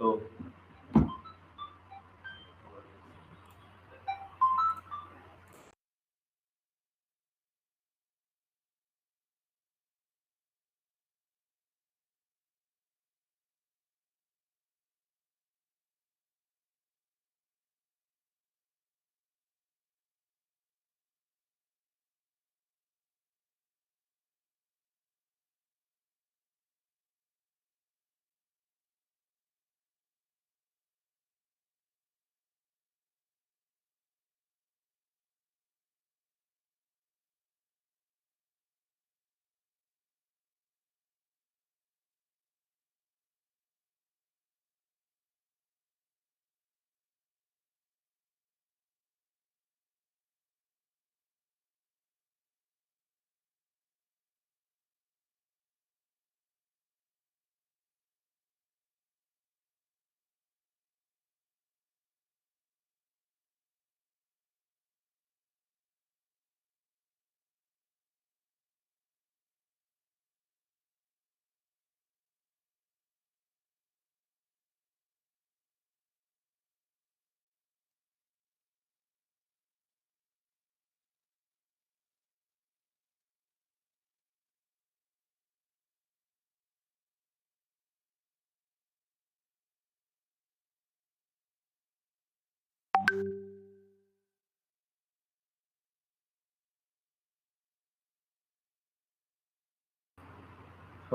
So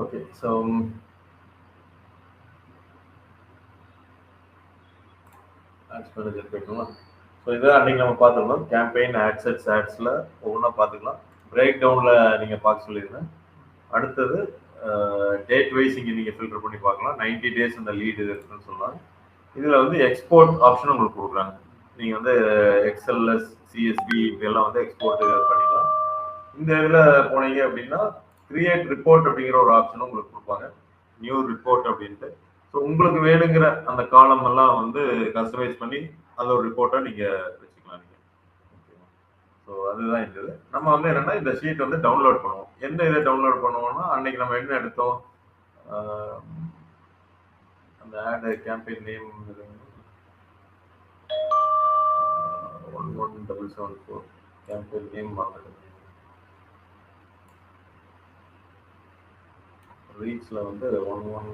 okay, so ads manager போய்க்கலாம். So இதை அன்றைக்கி நம்ம பார்த்துக்கலாம். கேம்பெயின் ஆட்ஸெட்ஸ் ஆட்ஸில் ஒவ்வொன்றா பார்த்துக்கலாம். பிரேக் டவுனில் நீங்கள் பார்க்க சொல்லியிருந்தேன். அடுத்தது டேட் வைஸ் இங்கே நீங்கள் ஃபில்டர் பண்ணி பார்க்கலாம். 90 டேஸ் இந்த லீடு இருக்குன்னு சொல்லலாம். இதில் வந்து எக்ஸ்போர்ட் ஆப்ஷன் உங்களுக்கு கொடுக்குறாங்க. நீங்கள் வந்து எக்ஸ்எல்எஸ் சிஎஸ்பி இப்படியெல்லாம் வந்து எக்ஸ்போர்ட் பண்ணிக்கலாம். இந்த இதில் போனீங்க அப்படின்னா கிரியேட் ரிப்போர்ட் அப்படிங்கிற ஒரு ஆப்ஷனும் உங்களுக்கு கொடுப்பாங்க. நியூ ரிப்போர்ட் அப்படின்ட்டு. ஸோ உங்களுக்கு வேணுங்கிற அந்த காலம் எல்லாம் வந்து கஸ்டமைஸ் பண்ணி அந்த ஒரு ரிப்போர்ட்டை நீங்கள் வச்சுக்கலாம். நீங்கள் ஓகேவா? ஸோ அதுதான் இந்த இது. நம்ம வந்து என்னென்னா இந்த ஷீட் வந்து டவுன்லோட் பண்ணுவோம். எந்த இதை டவுன்லோட் பண்ணுவோம்னா அன்னைக்கு நம்ம என்ன எடுத்தோம், அந்த add campaign name 11774 campaign name வாங்குறது. ரீச்ல வந்து 11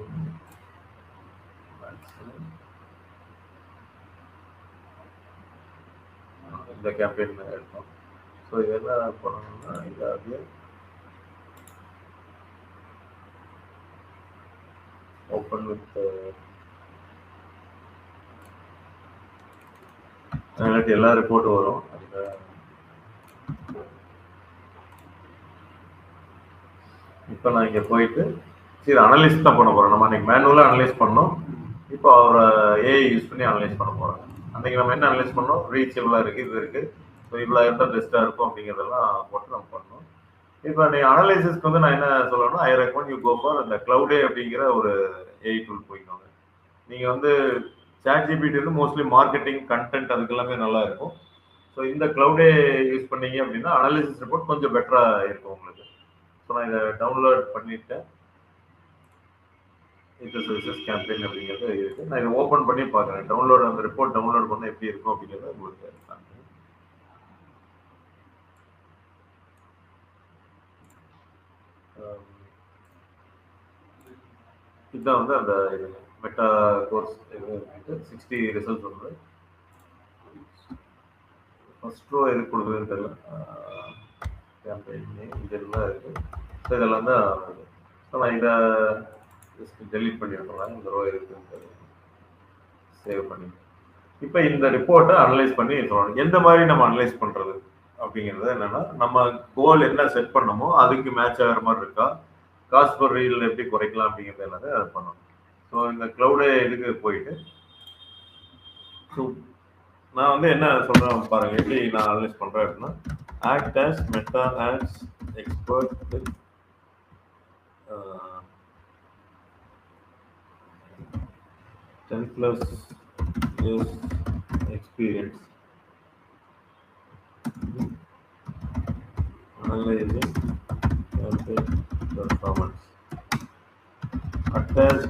இந்த கேம்பெயின் எடுத்தோம். ஸோ இதெல்லாம் பண்ணணும்னா இதாவது ஓப்பன் வித் எல்லா ரிப்போர்ட்டும் வரும். அந்த இப்போ நான் இங்கே போயிட்டு சரி அனலைஸ் தான் பண்ண போகிறோம். நம்ம அன்றைக்கி மேனுவலாக அனலைஸ் பண்ணோம். இப்போ அவரை ஏஐ யூஸ் பண்ணி அனலைஸ் பண்ண போகிறோம். அன்றைக்கி நம்ம என்ன அனலைஸ் பண்ணோம், ரீச் இவ்வளோ இருக்குது, இது இருக்குது, ஸோ இவ்வளோ இருந்தால் பெஸ்ட்டாக இருக்கும் அப்படிங்கிறதெல்லாம் போட்டு நம்ம பண்ணோம். இப்போ நீங்கள் அனலைசிஸ்க்கு வந்து நான் என்ன சொல்லணும்னா I recommend you go for அந்த க்ளவுடே அப்படிங்கிற ஒரு ஏஐ டூல் போய்க்கோங்க. நீங்கள் வந்து ChatGPT வந்து மோஸ்ட்லி மார்க்கெட்டிங் கண்டென்ட் அதுக்கெல்லாமே நல்லா இருக்கும். ஸோ இந்த க்ளவுடே யூஸ் பண்ணீங்க அப்படின்னா அனலைசிஸ் ரிப்போர்ட் கொஞ்சம் பெட்டராக இருக்கும் உங்களுக்கு. ஸோ நான் இதை டவுன்லோட் பண்ணிட்டேன். இது சர்வீசஸ் கேம்பெயின் அப்படிங்கிறது இருக்குது. நான் இதை ஓப்பன் பண்ணி பார்க்குறேன். டவுன்லோட் அந்த ரிப்போர்ட் டவுன்லோட் பண்ணால் எப்படி இருக்கும் அப்படிங்கிறத உங்களுக்கு இதுதான் வந்து அந்த இது மெட்டா கோர்ஸ் இது 60 ரிசல்ட்ஸ் வந்து ஃபர்ஸ்ட் ரோ எது கொடுக்குறதுன்னு தெரியல. கேம்பெயின் இதெல்லாம் இருக்குது. ஸோ இதெல்லாம் தான் ஸோ நான் இதை ஜஸ்ட் டெலீட் பண்ணிடுறேன். இந்த ரோ இருக்குன்னு சேவ் பண்ணி இப்போ இந்த ரிப்போர்ட்டை அனலைஸ் பண்ணி சொல்லணும். எந்த மாதிரி நம்ம அனலைஸ் பண்ணுறது அப்படிங்கிறது என்னென்னா நம்ம கோல் என்ன செட் பண்ணமோ அதுக்கு மேட்ச் ஆகிற மாதிரி இருக்கா, காஸ்ட் பர் ரீல் எப்படி குறைக்கலாம் அப்படிங்கிறது எல்லாத்தையும் அதை பண்ணணும். ஸோ இந்த க்ளவுடே இதுக்கு போயிட்டு ஸோ நான் வந்து என்ன சொல்கிறேன் பாருங்கள், எப்படி நான் அனலைஸ் பண்ணுறேன் அப்படின்னா act as Meta ads expert 10+ years experience analyzing campaign performance. Attached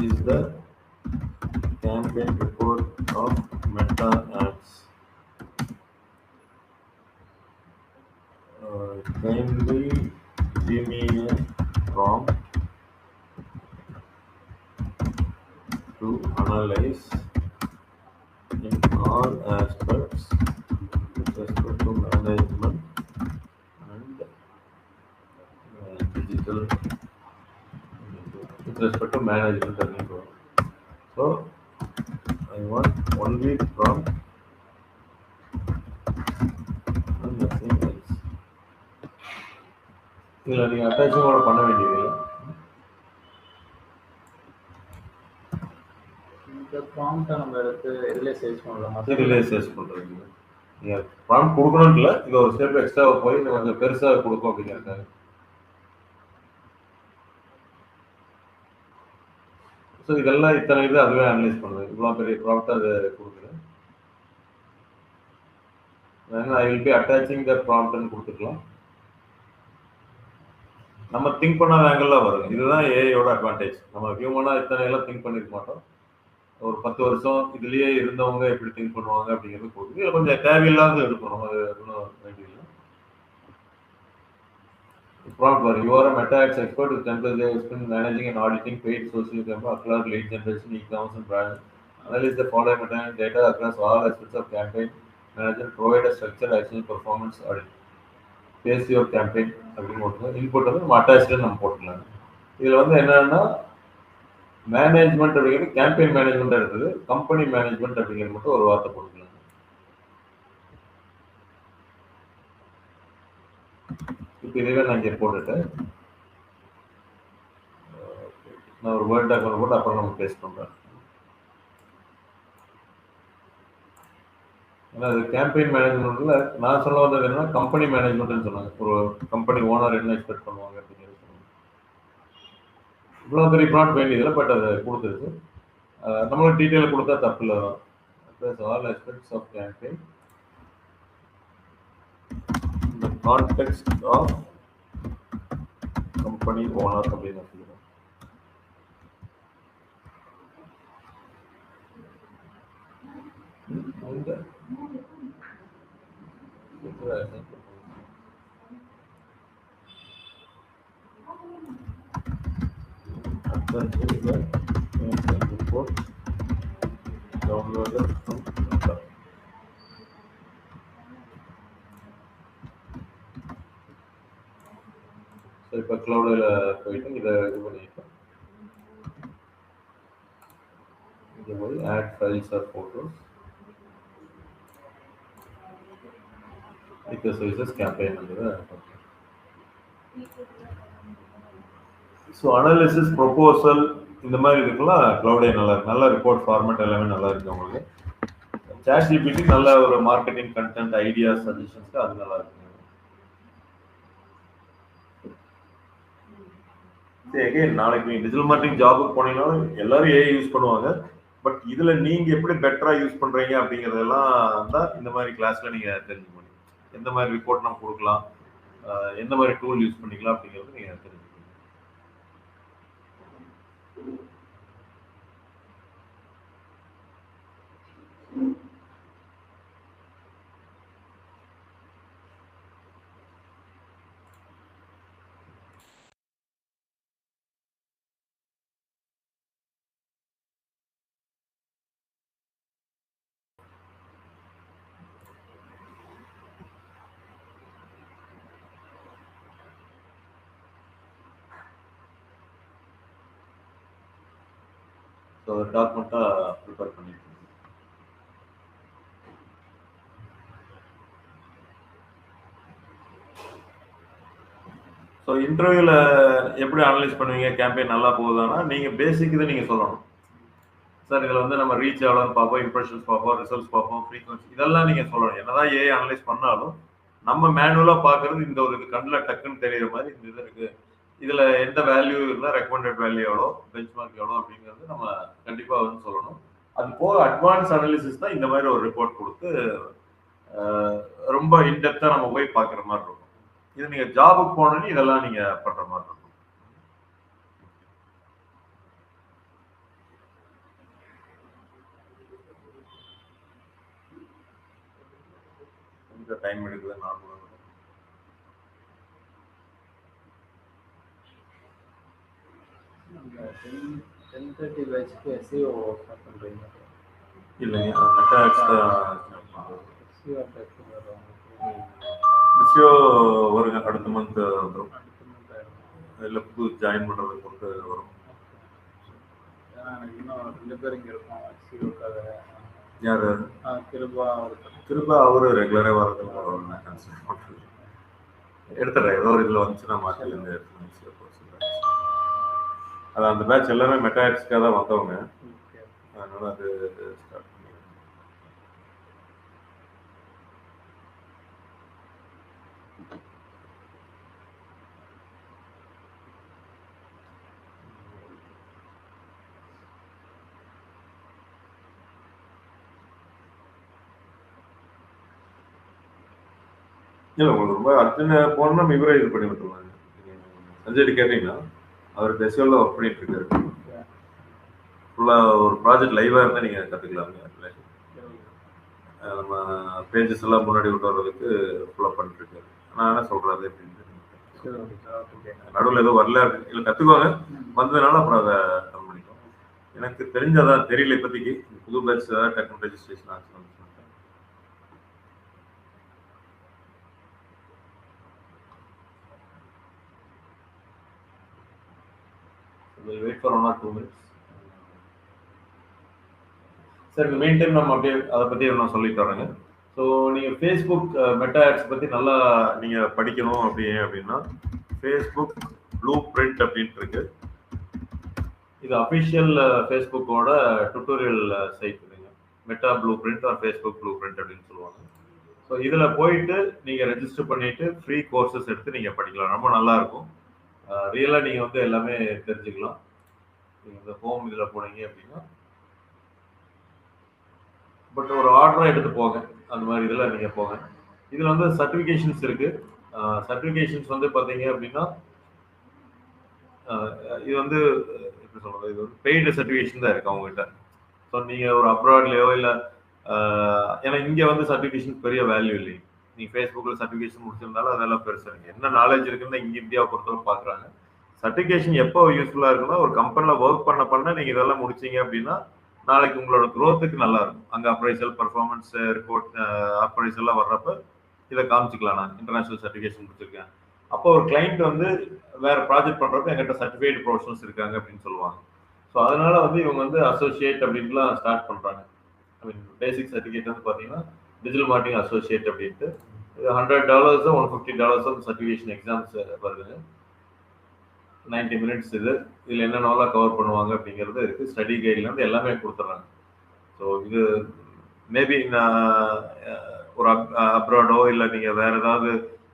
is the campaign report of Meta ads. Kindly give me a prompt to analyze in all aspects with respect to management and digital with respect to management and network. So I want only prompt and nothing else. இதில் நீங்கள் அட்டாச்சும் கூட பண்ண வேண்டியதில்லை. இந்த ப்ராம்ப்டை நம்ம எடுத்து இதிலே sales பண்ணலாம். இதிலே சேல்ஸ் பண்ணுறீங்க. நீங்கள் ப்ராம்ப்ட் கொடுக்கணும்னு இல்லை, இது ஒரு ஸ்டெப் எக்ஸ்ட்ராவை போய் கொஞ்சம் பெருசாக கொடுக்கும் அப்படிங்கிறதுக்காக. ஸோ இதெல்லாம் இத்தனை இது அதுவே அனலைஸ் பண்ணுது. இவ்வளோ பெரிய ப்ராம்ப்ட் அது கொடுக்குது. ஐ வில் பி அட்டாச்சிங் த ப்ராம்ப்ட்னு கொடுத்துக்கலாம். நம்ம திங்க் பண்ணாத ஆங்கிளில் வருங்க. இதுதான் ஏஐயோட அட்வான்டேஜ். நம்ம ஹியூமனாக இத்தனை எல்லாம் திங்க் பண்ணியிருக்க மாட்டோம். ஒரு 10 வருஷம் இதுலேயே இருந்தவங்க எப்படி திங்க் பண்ணுவாங்க அப்படிங்கிறது போகுது. இதில் கொஞ்சம் தேவையில்லாத எடுக்கணும், அது ஒன்றும் வேண்டியதில்லை. Prompt for you are a Meta Ads expert with 10+ years experience managing and auditing paid social campaign across lead generation, e-commerce and brand. Analyze the following Meta data across all aspects of campaign management. Provide a structured action performance audit. Face your campaign அப்படின்னு போட்டுருக்கோம். Input வந்து நம்ம attached நம்ம போட்டுக்கலாம். இதில் வந்து என்னன்னா management அப்படிங்கிறது கேம்பெயின் மேனேஜ்மெண்ட் இருக்குது, கம்பெனி மேனேஜ்மெண்ட் அப்படிங்கிறது மட்டும் ஒரு வார்த்தை போட்டுக்கலாம். இப்போ இதுவே நான் இங்கே போட்டுட்டேன். நான் ஒரு வேர்ட் டாக்குமெண்ட் போட்டு அப்புறம் நம்ம பேஸ்ட் பண்ணுறேன். ஏன்னா அது கேம்பெயின் மேனேஜ்மெண்ட்ல நான் சொல்ல வந்தது என்னன்னா கம்பெனி மேனேஜ்மெண்ட்னு சொன்னாங்க. ஒரு கம்பெனி ஓனர் என்ன எக்ஸ்பெக்ட் பண்ணுவாங்க அப்படிங்கிறது சொன்னாங்க. இவ்வளோ பெரிய ப்ராட் வேண்டியதில்லை, பட் அதை கொடுத்துருக்கு. நம்மளுக்கு டீட்டெயில் கொடுத்தா தப்பு இல்லை தான். All aspects of campaign in the context of company owner அப்படின்னு சொல்லுவோம். report downloaded from Meta. So இப்போ க்ளவுடில் போயிட்டு இதை இது பண்ணிட்டோம். இங்கே போய் add files or photos with services campaign வந்து. ஸோ அனாலிசிஸ் ப்ரொபோசல் இந்த மாதிரி இதுக்கெல்லாம் க்ளவுடே நல்லா இருக்கு. நல்ல ரிப்போர்ட் ஃபார்மேட் எல்லாமே நல்லா இருக்கு. உங்களுக்கு ChatGPT நல்ல ஒரு மார்க்கெட்டிங் கண்டென்ட் ஐடியாஸ் சஜஷன்ஸ்க்கு அது நல்லா இருக்கு. நாளைக்கு நீங்க டிஜிட்டல் மார்க்கெட்டிங் ஜாபுக்கு போனீங்கன்னாலும் எல்லாரும் ஏஐ யூஸ் பண்ணுவாங்க. பட் இதுல நீங்க எப்படி பெட்டரா யூஸ் பண்றீங்க அப்படிங்கறதெல்லாம் தான் இந்த மாதிரி கிளாஸ்ல நீங்க தெரிஞ்சுக்க முடியும். எந்த மாதிரி ரிப்போர்ட் நம்ம கொடுக்கலாம், எந்த மாதிரி டூல் யூஸ் பண்ணிக்கலாம் அப்படிங்கிறது நீங்க தெரிஞ்சுக்கணும். ஸோ டாக்குமெண்ட்டாக ப்ரிப்பேர் பண்ணியிருக்கேன். ஸோ இன்டர்வியூவில் எப்படி அனலைஸ் பண்ணுவீங்க கேம்பெயின் நல்லா போகுதானா, நீங்கள் பேசிக் இதை நீங்கள் சொல்லணும். சார் இதில் வந்து நம்ம ரீச் எவ்வளோன்னு பார்ப்போம், இம்ப்ரெஷன்ஸ் பார்ப்போம், ரிசல்ட்ஸ் பார்ப்போம், ஃப்ரீக்வன்சி இதெல்லாம் நீங்கள் சொல்லணும். என்னதான் ஏஐ அனலைஸ் பண்ணாலும் நம்ம மேனுவலாக பார்க்குறது இந்த ஒரு இது கண்ணில் டக்குன்னு தெரியுற மாதிரி இந்த இது இருக்குது. இதில் எந்த வேல்யூ இருந்தால் ரெக்கமெண்டட் வேல்யூ எவ்வளோ, பெஞ்ச் மார்க் எவ்வளோ அப்படிங்கிறது நம்ம கண்டிப்பாக வந்து சொல்லணும். அது போக அட்வான்ஸ் அனாலிசிஸ் தான் இந்த மாதிரி ஒரு ரிப்போர்ட் கொடுத்து ரொம்ப இன்டெப்த்தாக நம்ம போய் பார்க்குற மாதிரி இருக்கும். இது நீங்கள் ஜாபுக்கு போனோன்னு இதெல்லாம் நீங்கள் பண்ணுற மாதிரி இருக்கும். கொஞ்சம் டைம் எடுக்குது நார்மலாக. அந்த 10:30 பேட்ச்க்கு எஸ்சிஓ ஸ்டார்ட் பண்ணுறீங்க. இல்லைங்க, மெட்டா ஆட்ஸ் தான். எஸ்சிஓ பேட்ச் வரும். விஷயோ வருங்க, அடுத்த மந்த் வந்துடும். அடுத்த month ஆயிடும். இல்லை புது ஜாயின் பண்ணுறதுக்கு பொறுத்து வரும். ஏன்னா எனக்கு இன்னும் 2 பேர் இங்கே இருக்கோம் எஸ்சிஓக்காக. யார்? கிருபா ஒருத்தர். திரும்ப அவரு ரெகுலரே வரதுக்கு வருவாங்க. கன்சிடர் பண்ணுறது எடுத்துடுறேன். ஏதோ ஒரு இதில் வந்துச்சுன்னா மாற்றிலேருந்து எடுத்து அது அந்த பேட்ச் எல்லாமே மெட்டா ஆட்ஸ்க்காக தான் வந்தவங்க. ஓகே. அதனால அது ஸ்டார்ட் பண்ணி இல்லை உங்களுக்கு ரொம்ப அர்ஜென்ட் போனோம்னா இவரே இது பண்ணி விட்டுருவாங்க. சஞ்சய் கேட்டீங்கன்னா அவர் டெசிவலில் ஒர்க் பண்ணிட்டு இருக்காரு. ஃபுல்லாக ஒரு ப்ராஜெக்ட் லைவாக இருந்தால் நீங்கள் கற்றுக்கலாங்க. நம்ம பேஜஸ் எல்லாம் முன்னாடி விட்டு வர்றதுக்கு ஃபுல்லாக பண்ணிட்டுருக்காரு. நான் என்ன சொல்கிறது அப்படின்னு நடுவில் எதுவும் வரல அப்படின்னு இல்லை கற்றுக்குவாங்க. வந்ததுனால அப்புறம் அதை கம்மி பண்ணிக்கலாம். எனக்கு தெரிஞ்சதான் தெரியல இப்போதைக்கு. புது பேட்ச் ஏதாவது டெக்னிக்கல் ரெஜிஸ்ட்ரேஷன் ஆச்சு. We'll wait for 1 or 2 minutes. Sir இந்த மெயின் டைம் நம்ம அப்படியே அதை பற்றி நான் சொல்லிட்டு வரேங்க. ஸோ நீங்கள் ஃபேஸ்புக் மெட்டா ஆட்ஸ் பற்றி நல்லா நீங்கள் படிக்கணும் அப்படின்னா ஃபேஸ்புக் ப்ளூ பிரிண்ட் அப்படின்ட்டு இருக்கு. இது அஃபிஷியல் ஃபேஸ்புக்கோட டுட்டோரியல் சைட் இதுங்க. Meta blue print R Facebook blue print அப்படின்னு சொல்லுவாங்க. ஸோ இதில் போயிட்டு நீங்கள் ரெஜிஸ்டர் பண்ணிவிட்டு ஃப்ரீ கோர்சஸ் எடுத்து நீங்கள் படிக்கலாம். ரொம்ப நல்லாயிருக்கும். ரியலாக நீங்கள் வந்து எல்லாமே தெரிஞ்சுக்கலாம். நீங்கள் இந்த ஹோம் இதில் போனீங்க அப்படின்னா பட் ஒரு ஆர்டராக எடுத்து போங்க. அந்த மாதிரி இதில் நீங்கள் போங்க. இதில் வந்து சர்டிஃபிகேஷன்ஸ் இருக்குது. சர்டிஃபிகேஷன்ஸ் வந்து பார்த்தீங்க அப்படின்னா இது வந்து எப்படி சொல்கிறது, இது வந்து பெய்டு சர்டிஃபிகேஷன் தான் இருக்குது அவங்ககிட்ட. ஸோ நீங்கள் ஒரு அப்ராட்லேயோ இல்லை ஏன்னா இங்கே வந்து சர்டிஃபிகேஷன் பெரிய வேல்யூ இல்லைங்க. நீங்கள் ஃபேஸ்புக்கில் சர்டிஃபிகேஷன் முடிச்சிருந்தாலும் அதெல்லாம் பெருசாக இருக்குது. என்ன நாலேஜ் இருக்குன்னு இங்கே இந்தியாவை பொறுத்தவரை பார்க்குறாங்க. சர்டிஃபிகேஷன் எப்போ யூஸ்ஃபுல்லாக இருக்குன்னா ஒரு கம்பெனியில் ஒர்க் பண்ண நீங்கள் இதெல்லாம் முடிச்சிங்க அப்படின்னா நாளைக்கு உங்களோட க்ரோத்துக்கு நல்லா இருக்கும். அங்கே அப்ரைசல் பர்ஃபார்மன்ஸ் ரிப்போர்ட் அப்ரைசல்லாம் வர்றப்ப இதை காமிச்சிக்கலாம். நான் இன்டர்நேஷனல் சர்டிஃபிகேஷன் முடிச்சிருக்கேன். அப்போ ஒரு கிளைண்ட் வந்து வேறு ப்ராஜெக்ட் பண்ணுறப்ப எங்கிட்ட சர்டிஃபைடு ப்ரொஃபஷனல்ஸ் இருக்காங்க அப்படின்னு சொல்லுவாங்க. ஸோ அதனால வந்து இவங்க வந்து அசோசியேட் அப்படின்ட்டுலாம் ஸ்டார்ட் பண்ணுறாங்க. ஐ மீன் பேசிக் சர்டிஃபிகேட் வந்து பார்த்தீங்கன்னா டிஜிட்டல் மார்க்கெட்டிங் அசோசியேட் அப்படின்ட்டு இது $100 $150 சர்டிஃபிகேஷன் எக்ஸாம்ஸ் வருதுங்க. 90 minutes இதில் என்னென்னலாம் கவர் பண்ணுவாங்க அப்படிங்கிறது இருக்குது. ஸ்டடி கைட்லேருந்து எல்லாமே கொடுத்துட்றாங்க. ஸோ இது மேபி நான் ஒரு அப்ராடோ இல்லை நீங்கள் வேறு ஏதாவது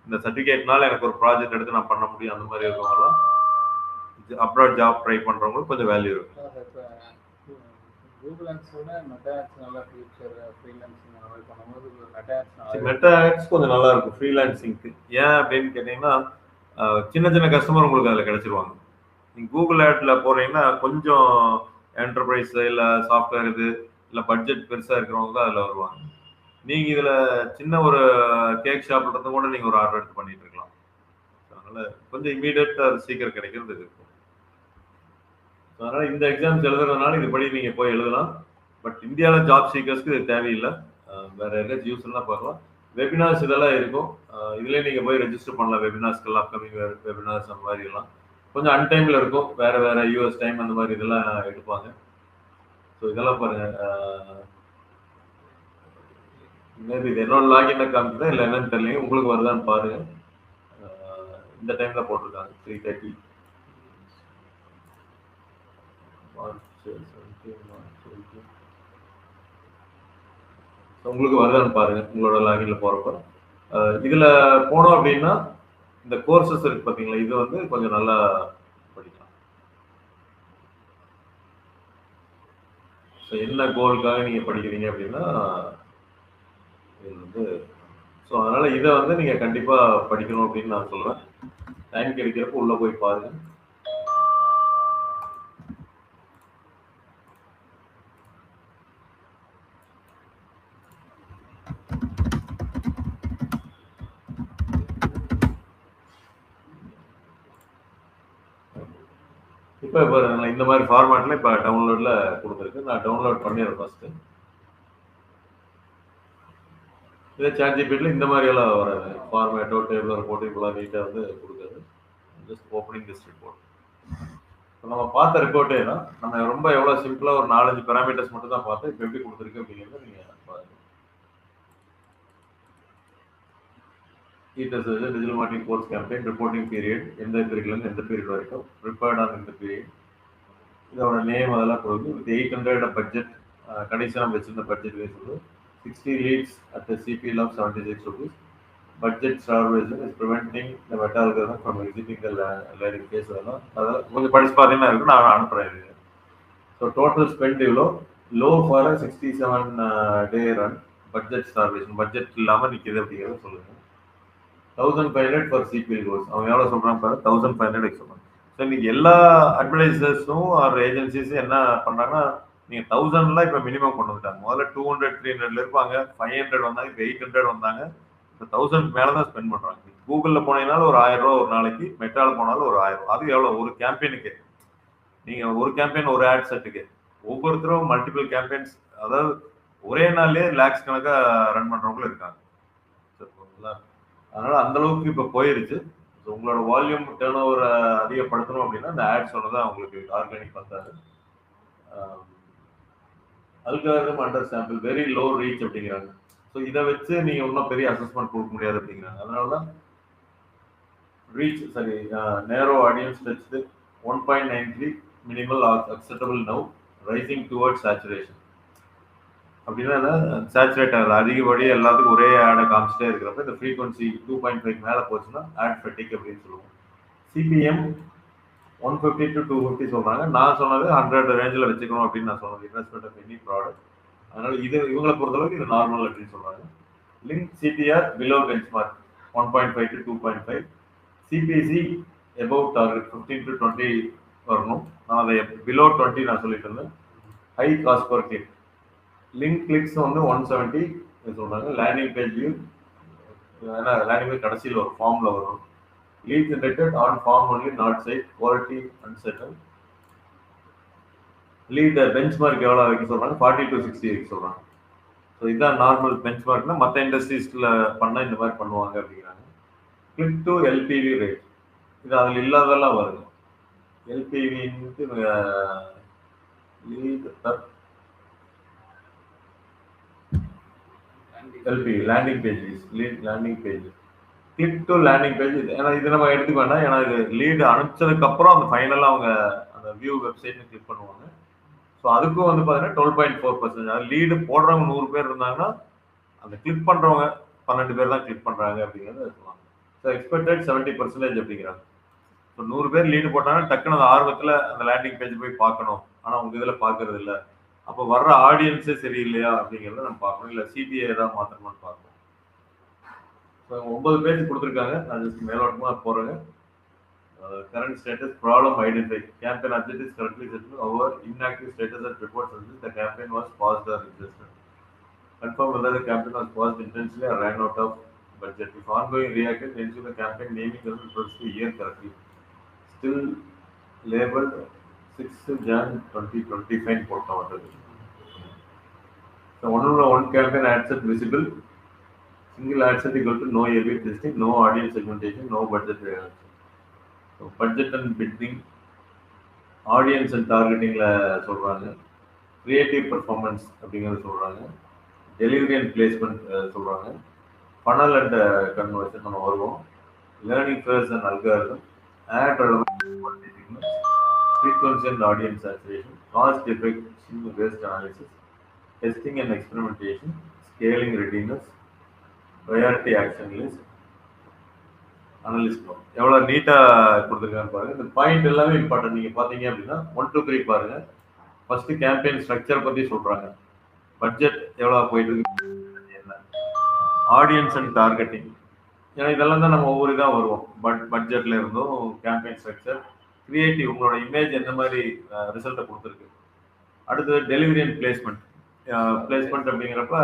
இந்த சர்டிஃபிகேட்னால எனக்கு ஒரு ப்ராஜெக்ட் எடுத்து நான் பண்ண முடியும் அந்த மாதிரி இருக்கவங்கலாம் அப்ராட் ஜாப் ட்ரை பண்ணுறவங்களுக்கு கொஞ்சம் வேல்யூ இருக்கும். மெட்டா ஆட்ஸ் கொஞ்சம் நல்லா இருக்கும் ஃப்ரீலான்சிங்க்கு. ஏன் அப்படின்னு கேட்டிங்கன்னா சின்ன சின்ன கஸ்டமர் உங்களுக்கு அதில் கிடச்சிருவாங்க. நீங்கள் கூகுள் ஆட்ல போகிறீங்கன்னா கொஞ்சம் என்டர்பிரைஸ் இல்லை சாஃப்ட்வேர் இது இல்லை பட்ஜெட் பெருசாக இருக்கிறவங்க தான் அதில் வருவாங்க. நீங்கள் இதில் சின்ன ஒரு கேக் ஷாப்ல இருந்து கூட நீங்கள் ஒரு ஆர்டர் எடுத்து பண்ணிட்டு இருக்கலாம். அதனால் கொஞ்சம் இமீடியட்டாக அது சீக்கிரம் கிடைக்கிறது இருக்கும். அதனால் இந்த எக்ஸாம்ஸ் எழுதுறதுனால இதுபடி நீங்கள் போய் எழுதலாம். பட் இந்தியாவில் ஜாப் சீக்கர்ஸ்க்கு இது தேவையில்லை. வேறு எதாவது யூஸ்லாம் பார்க்கலாம். வெபினார்ஸ் இதெல்லாம் இருக்கும். இதுலேயே நீங்கள் போய் ரெஜிஸ்டர் பண்ணலாம். வெபினார்ஸ்க்கெல்லாம் அப்கமிங் வெபினார்ஸ் அந்த மாதிரி எல்லாம் கொஞ்சம் அன்டைமில் இருக்கும். வேறு யூஎஸ் டைம் அந்த மாதிரி இதெல்லாம் எடுப்பாங்க. ஸோ இதெல்லாம் பாருங்கள். மேபி இது என்னோட லாகின் காமிக்குதா இல்லை என்னன்னு தெரியலைங்க. உங்களுக்கு வருதான்னு பாருங்கள். இந்த டைமில் போட்டிருக்காங்க 3:30 மார்ச் 17 உங்களுக்கு வருதான்னு பாருங்க உங்களோட லாகின்ல போறப்ப. இதுல போனோம் அப்படின்னா இந்த கோர்சஸ் இருக்கு பாத்தீங்களா, இது வந்து கொஞ்சம் நல்லா படிக்கலாம். என்ன கோலுக்காக நீங்க படிக்கிறீங்க அப்படின்னா இது வந்து ஸோ அதனால இதை வந்து நீங்க கண்டிப்பா படிக்கணும் அப்படின்னு நான் சொல்றேன். டைம் கிடைக்கிறப்ப உள்ள போய் பாருங்க. இப்போ இந்த மாதிரி ஃபார்மேட்டில் இப்போ டவுன்லோடில் கொடுத்துருக்கு. நான் டவுன்லோட் பண்ணிடுறேன் ஃபஸ்ட்டு. இதே ChatGPTல இந்த மாதிரியெல்லாம் வராது. ஃபார்மேட்டோ டேபிளர் போட்டு இவ்வளோ நீட்டாக வந்து கொடுக்காது. Just opening this report. இப்போ நம்ம பார்த்த ரிப்போர்ட்டே தான். நம்ம ரொம்ப எவ்வளோ சிம்பிளாக ஒரு 4-5 பேராமீட்டர்ஸ் மட்டும் தான் பார்த்தோம். இப்போ எப்படி கொடுத்துருக்கு அப்படிங்கிறத நீங்கள் பாருங்கள். Digital marketing course campaign reporting period எந்த பீரியட்லேருந்து எந்த பீரியட் வரைக்கும் ப்ரிப்பேர்ட் ஆன் இந்த பீரியட், இதோட நேம் அதெல்லாம் கொடுக்கும். வித் 800 பட்ஜெட், கடைசியாக நம்ம வச்சிருந்த பட்ஜெட் வேஸ் வந்து 60 leads at CPL of 76 rupees. Budget starvation is preventing the meta algorithm from exiting the learning phase. அதெல்லாம் கொஞ்சம் படிச்சு பார்த்தீங்கன்னா இருக்கு, நான் அனுப்புகிறேன். ஸோ டோட்டல் ஸ்பெண்ட் இவ்வளோ, low for 67 day run, budget starvation, budget இல்லாமல் நிற்கிது அப்படிங்கிறத சொல்லுங்கள். 1500 ஃபார் சிபிஎல் கோர்ஸ். அவங்க எவ்வளோ சொல்கிறாங்க பாரு, 1500 சொல்கிறாங்க. ஸோ இன்னைக்கு எல்லா அட்வர்டைசர்ஸும் ஆர் ஏஜென்சிஸும் என்ன பண்ணுறாங்கன்னா, நீங்கள் 1000லாம் இப்போ மினிமம் கொண்டு வந்துட்டாங்க. முதல்ல 200 300 இருப்பாங்க, 500 வந்தாங்க, இப்போ 800 வந்தாங்க, இப்போ 1000 மேலே தான் ஸ்பெண்ட் பண்ணுறாங்க. கூகுளில் போனீங்கனாலும் ஒரு 1000 ரூபா ஒரு நாளைக்கு, மெட்டாவில் போனாலும் ஒரு 1000 ரூபா. அது எவ்வளோ ஒரு கேம்பெயினுக்கு? நீங்கள் ஒரு கேம்பெயின் ஒரு ஆட் செட்டுக்கு, ஒவ்வொருத்தரும் மல்டிபிள் கேம்பெயின்ஸ், அதாவது ஒரே நாள்லேயே லேக்ஸ் கணக்காக ரன் பண்ணுறவங்களும் இருக்காங்க. அதனால் அந்தளவுக்கு இப்போ போயிருச்சு. ஸோ உங்களோட வால்யூம் டேர்ன் ஓவரை அதிகப்படுத்தணும் அப்படின்னா இந்த ஆட்ஸ் ஒன்று தான் உங்களுக்கு ஆர்கானிக் பார்த்தாரு. Algorithm under sample very low reach அப்படிங்கிறாங்க. ஸோ இதை வச்சு நீங்கள் இன்னும் பெரிய அசஸ்மெண்ட் கொடுக்க முடியாது அப்படிங்கிறாங்க. அதனால தான் ரீச் சரி narrow audience touch 1.93 minimal acceptable now rising towards saturation. அப்படின்னா சேச்சுரேட் ஆகுது, அதிகப்படியாக எல்லாத்துக்கும் ஒரே ஆடை காமிச்சிட்டே இருக்கிறப்ப இந்த ஃப்ரீக்வன்சி 2.5 மேலே போச்சுன்னா ஆட் ஃபெட்டிக் அப்படின்னு சொல்லுவோம். சிபிஎம் 150 to 250 சொல்கிறாங்க. நான் சொன்னது 100 ரேஞ்சில் வச்சுக்கணும் அப்படின்னு நான் சொன்னது, இன்வெஸ்ட்மெண்ட் ஆஃப் எனி ப்ராடக்ட். அதனால் இது இவங்களை பொறுத்தளவுக்கு இது நார்மல் அப்படின்னு சொல்கிறாங்க. Link CTR below benchmark 1.5 to 2.5. CPC above target 15 to 20 வரணும். நான் அதை பிலோ 20 நான் சொல்லிட்டு இருந்தேன். High cost per click. Link clicks வந்து 170 சொல்கிறாங்க. லேண்டிங் பேஜ் வியூ, ஏன்னா லேண்டிங் பேஜ் கடைசியில் ஒரு ஃபார்மில் வரும். Lead generated on form only, not site, quality unsettle. Lead benchmark எவ்வளோ வைக்க சொல்கிறாங்க, 40 to 60 வைக்க சொல்கிறாங்க. ஸோ இதுதான் நார்மல் பெஞ்ச்மார்க்னா மற்ற இண்டஸ்ட்ரீஸில் பண்ணால் இந்த மாதிரி பண்ணுவாங்க அப்படிங்கிறாங்க. கிளிக் டு எல்பிவி ரேட், இது அதில் இல்லாதெல்லாம் வருது. எல்பிவின்ட்டு lead LPV landing page, lead landing page, click to landing page. ஏன்னா இது நம்ம எடுத்துக்க வேண்டாம், ஏன்னா இது லீடு அனுப்பிச்சதுக்கப்புறம் அந்த ஃபைனலாக அவங்க அந்த வியூ வெப்சைட்னு கிளிக் பண்ணுவாங்க. ஸோ அதுக்கும் வந்து பார்த்தீங்கன்னா 12.4%. அது லீடு போடுறவங்க 100 பேர் இருந்தாங்கன்னா அந்த கிளிக் பண்ணுறவங்க 12 பேர் தான் கிளிக் பண்ணுறாங்க அப்படிங்கிறத சொல்லுவாங்க. ஸோ எக்ஸ்பெக்டட் 70% அப்படிங்கிறாங்க. ஸோ 100 பேர் லீடு போட்டாங்கன்னா டக்குன்னு அந்த ஆர்வத்தில் அந்த லேண்டிங் பேஜ் போய் பார்க்கணும், ஆனால் உங்கள் இதில் பார்க்கறது இல்லை. அப்போ வர்ற ஆடியன்ஸே சரியில்லையா அப்படிங்கிறத நம்ம பார்க்கணும், இல்லை சிபிஐ ஏதாவது மாற்றணும்னு பார்க்கணும். ஸோ 9 பேஜ் கொடுத்துருக்காங்க, நான் ஜஸ்ட் மேலோட்டமாக போகிறேங்க. Current status problem identified. Campaign object is currently set to our inactive status at report services. The campaign was paused or registered. Confirm whether the campaign was paused intentionally or ran out of budget. If ongoing reactive, ensure the campaign naming doesn't refer to year correctly. Still labeled 6th Jan 2025 photo. So one campaign ad set visible. Single ad set equal to no A/B testing, no audience segmentation, no budget reaction. So budget and bidding, audience and டார்கெட்டிங்கில் சொல்கிறாங்க. Creative performance அப்படிங்கிறத சொல்கிறாங்க. Delivery and placement சொல்கிறாங்க. Funnel and conversion நம்ம வருவோம். Learning phase and algorithm, ad relevant, frequency and audience saturation, cost effect based analysis, testing and experimentation, scaling readiness, priority action list, analyst. எவ்வளோ நீட்டாக கொடுத்துருக்காங்க பாருங்கள். இந்த பாயிண்ட் எல்லாமே இம்பார்ட்டன்ட். நீங்கள் பார்த்தீங்க அப்படின்னா 1 to 3 பாருங்கள். ஃபஸ்ட்டு கேம்பெயின் ஸ்ட்ரக்சர் பற்றி சொல்கிறாங்க. பட்ஜெட் எவ்வளோ போயிட்டு இருக்கு, என்ன ஆடியன்ஸ் அண்ட் டார்கெட்டிங், ஏன்னா இதெல்லாம் தான் நம்ம ஒவ்வொரு இதாக வருவோம். பட்ஜெட்டில் இருந்தும் கேம்பெயின் ஸ்ட்ரக்சர், கிரியேட்டிவ், உங்களோட இமேஜ் எந்த மாதிரி ரிசல்ட்டை கொடுத்துருக்கு. அடுத்தது டெலிவரி அண்ட் பிளேஸ்மெண்ட். பிளேஸ்மெண்ட் அப்படிங்கிறப்ப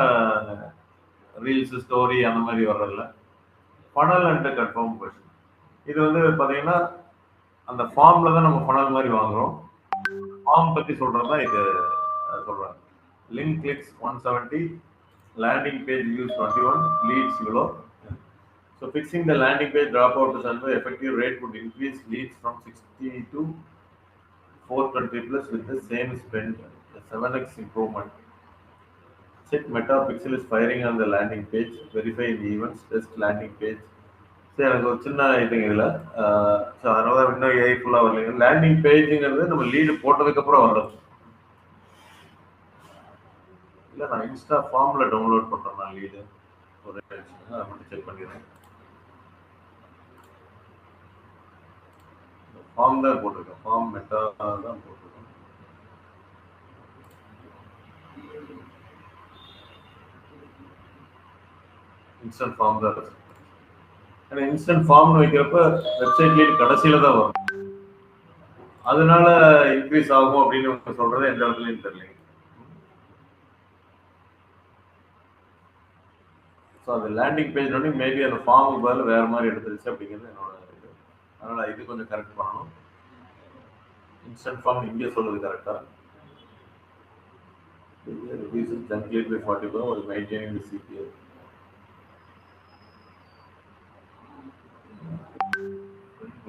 ரீல்ஸ், ஸ்டோரி அந்த மாதிரி வர்றதில்ல. ஃபனல் அண்ட் கன்ஃபார்ம் கொஸ்டின், இது வந்து பார்த்தீங்கன்னா அந்த ஃபார்ம்ல தான் நம்ம ஃபனல் மாதிரி வாங்குறோம். ஃபார்ம் பத்தி சொல்றது தான் இது சொல்றாங்க. Link clicks 170, landing page views 21, leads below. So fixing the landing page dropout to the effective rate would increase leads from 60 to 420 plus with the same spend, a 7x improvement. Check meta pixel is firing on the landing page, verify the events, test landing page. சரி, எனக்கு ஒரு சின்ன இதுங்க இதில். So அதனால தான் இன்னும் AI ஃபுல்லாக வரலைங்க. லேண்டிங் பேஜுங்கிறது நம்ம லீடு போட்டதுக்கப்புறம் வர்றது. இல்லை, நான் இன்ஸ்டா ஃபார்மில் டவுன்லோட் பண்ணுறேன் நான் லீடு. ஒரு நிமிஷம் அதை மட்டும் செக் பண்ணிடுறேன். ஃபார்ம் தான் போட்டிருக்கேன். ஃபார்ம் மெட்டா தான் போட்டிருக்கேன். இன்ஸ்டன்ட் ஃபார்ம் தான் இருக்கு. ஏன்னா இன்ஸ்டன்ட் ஃபார்ம்னு வைக்கிறப்ப வெப்சைட் லீட் கடைசியில் தான் வரும். அதனால இன்க்ரீஸ் ஆகும் அப்படின்னு சொல்றது எந்த இடத்துலையும் தெரியலைங்க. ஸோ அது லேண்டிங் பேஜ் வந்து மேபி அந்த ஃபார்முக்கு பதில் வேறு மாதிரி எடுத்துருச்சு அப்படிங்கிறது என்னோட இது. அதனால் இது கொஞ்சம் கரெக்ட் பண்ணணும். இன்ஸ்டன்ட் ஃபார்ம் இங்கே சொல்லுது கரெக்டாக. reduces junk lead by 40% or maintaining the CPA.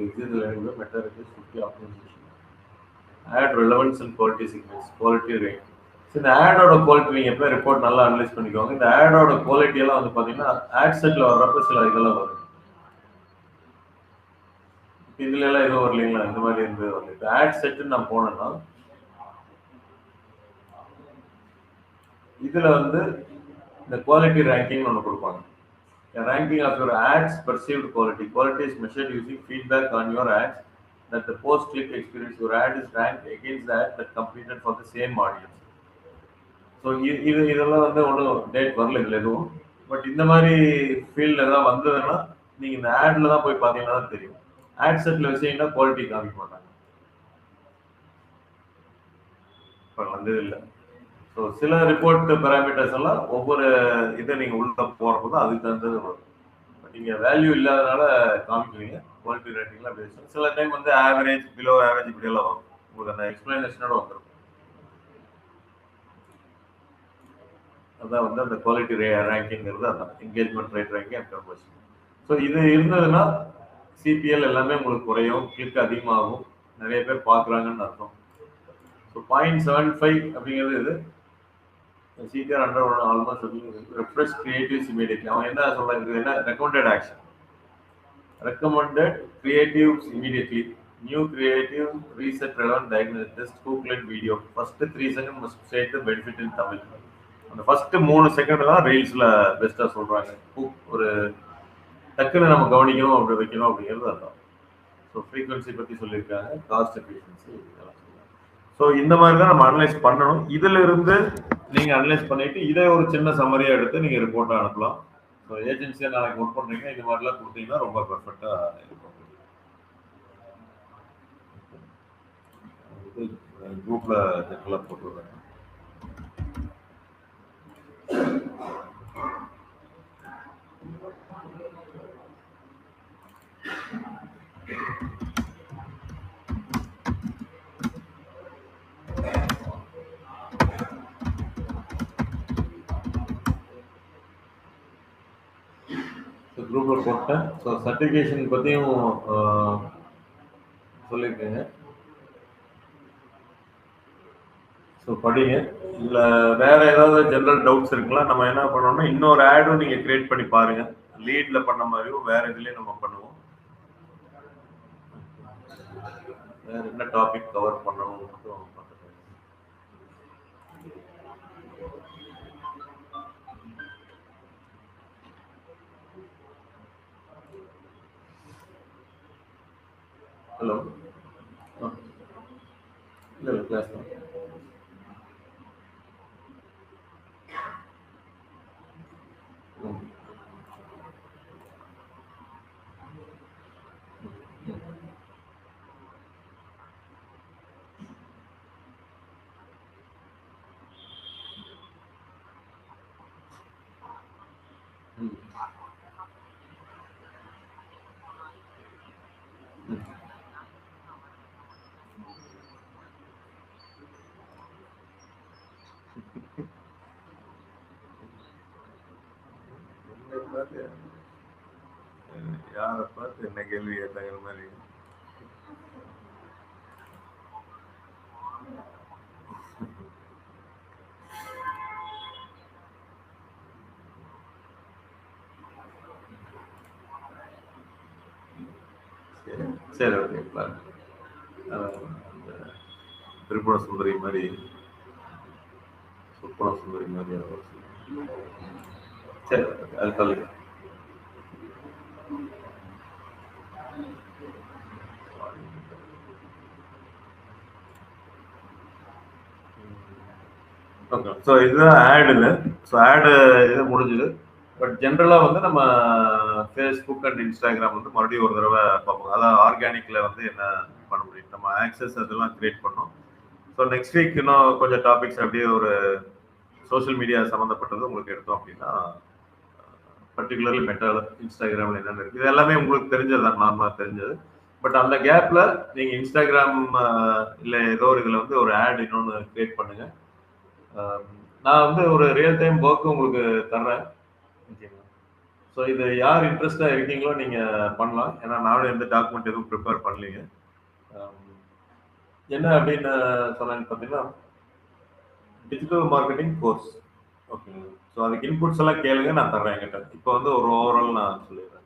Exit the landing by meta reduce 50 optimization. Add relevance and quality signals, quality rank. So இந்த ஆடோட குவாலிட்டி நீங்கள் எப்போ ரிப்போர்ட் நல்லா அனலைஸ் பண்ணிக்கோங்க. இந்த ஆடோட குவாலிட்டி எல்லாம் வந்து பார்த்தீங்கன்னா ஆட் செட்டில் வர்றப்ப சில இதெல்லாம் வரும். இதுல எல்லாம் எதுவும் வரலைங்களா? இந்த மாதிரி இருந்து வரல. இப்போ ஆட் செட்டுன்னு நான் போனேன்னா இதில் வந்து இந்த குவாலிட்டி ரேங்கிங்னு ஒன்று கொடுப்பாங்க. A ranking of your ads perceived quality. Quality is measured using feedback on your ads that the post-click experience. Your ad is ranked against the ad that completed for the same audience. So இதெல்லாம் வந்து ஒன்றும் date வரல இதில் எதுவும். But இந்த மாதிரி ஃபீல்டில் ஏதாவது வந்ததுன்னா நீங்கள் இந்த ஆடில் தான் போய் பார்த்தீங்கன்னா தான் தெரியும். ஆட் செட்டில் வச்சீங்கன்னா குவாலிட்டி காமிக்க மாட்டாங்க. இப்போ வந்தது இல்லை. ஸோ சில ரிப்போர்ட் பேராமீட்டர்ஸ் எல்லாம் ஒவ்வொரு இதை நீங்கள் உள்ள போகிறப்போ தான் அதுக்கு தகுந்தது வரும். பட் நீங்கள் வேல்யூ இல்லாதனால காமிக்கிறீங்க. குவாலிட்டி ரேட்டிங்லாம் பேசும். சில டைம் வந்து ஆவரேஜ், பிலோ ஆவரேஜ் இப்படியெல்லாம் வரும். உங்களுக்கு அந்த எக்ஸ்பிளனேஷனோட வந்துடும். அதான் வந்து அந்த குவாலிட்டி ரேங்கிங்கிறது அதான் engagement rate ranking and conversion. So இது இருந்ததுன்னா சிபிஎல் எல்லாமே உங்களுக்கு குறையும், கிளிக் அதிகமாகும், நிறைய பேர் பார்க்குறாங்கன்னு அர்த்தம். ஸோ 0.75 அப்படிங்கிறது இது CTR under almost refresh creatives immediately. அவன் என்ன சொல்றாங்க, இது என்ன recommended action, recommended creatives immediately, new creative, reset relevant diagnosis, test hooklet video, first 3 second must state the benefit in Tamil. அந்த ஃபர்ஸ்ட் 3 செகண்ட் தான் ரீல்ஸ்ல பெஸ்டா சொல்றாங்க. ஒரு டக்குன்னு நம்ம கவனிக்கணும், அப்படி வைக்கணும் அப்படிங்கிறது அதான். ஸோ ஃப்ரீக்வன்சி பற்றி சொல்லியிருக்காங்க, காஸ்ட் எஃபிஷியன்சி இதெல்லாம் சொல்லுவாங்க. ஸோ இந்த மாதிரி தான் நம்ம அனலைஸ் பண்ணணும். இதுல இருந்து நீங்க அனலைஸ் பண்ணிட்டு இதை ஒரு சின்ன சம்மரியா எடுத்து நீங்க ரிப்போர்ட்டா அனுப்பலாம். ஸோ ஏஜென்சியா நாளைக்கு ஒர்க் பண்றீங்க, இந்த மாதிரிலாம் கொடுத்தீங்கன்னா ரொம்ப பெர்ஃபெக்டா இருக்கும். இது குரூப்ல ஜென்ரலாக போட்டுருவேன். குரூப்ல போட்டேன். ஸோ சர்டிஃபிகேஷன் பற்றியும் சொல்லியிருக்கேங்க. ஸோ படிங்க. இதில் வேற ஏதாவது ஜென்ரல் டவுட்ஸ் இருக்குங்களா? நம்ம என்ன பண்ணோம்னா இன்னொரு ஆடும் நீங்கள் கிரியேட் பண்ணி பாருங்க. லீட்ல பண்ண மாதிரியும் வேற இதுலேயும் நம்ம பண்ணுவோம். வேற என்ன டாபிக் கவர் பண்ணணும் மட்டும் ஹலோ. இல்லை இல்லை, கிளாஸ் தான். யாரை பார்த்து என்ன கேள்வி கேட்டாங்கிற மாதிரி. சரி ஓகே திரிபுர சுந்தரி மாதிரி சுப்பன சுந்தரி மாதிரி சரி அது சொல்லுங்க. ஓகே ஸோ இதுதான் ஆடுல. ஸோ ஆடு இது முடிஞ்சுது. பட் ஜென்ரலாக வந்து நம்ம ஃபேஸ்புக் அண்ட் இன்ஸ்டாகிராம் வந்து மறுபடியும் ஒரு தடவை பார்ப்போம். அதான் ஆர்கானிக்கில் வந்து என்ன பண்ண முடியும், நம்ம ஆக்சஸ் அதெல்லாம் கிரியேட் பண்ணோம். ஸோ நெக்ஸ்ட் வீக் இன்னும் கொஞ்சம் டாபிக்ஸ் அப்படியே ஒரு சோஷியல் மீடியா சம்மந்தப்பட்டது உங்களுக்கு எடுத்தோம் அப்படின்னா, பர்டிகுலர்லி மெட்டாவில் இன்ஸ்டாகிராமில் என்னென்ன இருக்குது இது எல்லாமே உங்களுக்கு தெரிஞ்சது தான், நார்மலாக தெரிஞ்சது. பட் அந்த கேப்பில் நீங்கள் இன்ஸ்டாகிராம் இல்லை ஏதோ ஒரு இதில் வந்து ஒரு ஆட் இன்னொன்று கிரியேட் பண்ணுங்கள். நான் வந்து ஒரு ரியல் டைம் ஒர்க்கு உங்களுக்கு தர்றேன். ஓகேங்களா? ஸோ இது யார் இன்ட்ரெஸ்டாக இருக்கீங்களோ நீங்கள் பண்ணலாம். ஏன்னா நானும் எந்த டாக்குமெண்ட் எதுவும் ப்ரிப்பேர் பண்ணலீங்க. என்ன அப்படின்னு சொன்னாங்க பார்த்தீங்கன்னா, டிஜிட்டல் மார்க்கெட்டிங் கோர்ஸ். ஓகேங்களா? ஸோ அதுக்கு இன்புட்ஸ் எல்லாம் கேளுங்க, நான் தர்றேன் என்கிட்ட. இப்போ வந்து ஒரு ஓவரால் நான் சொல்லிடுறேன்.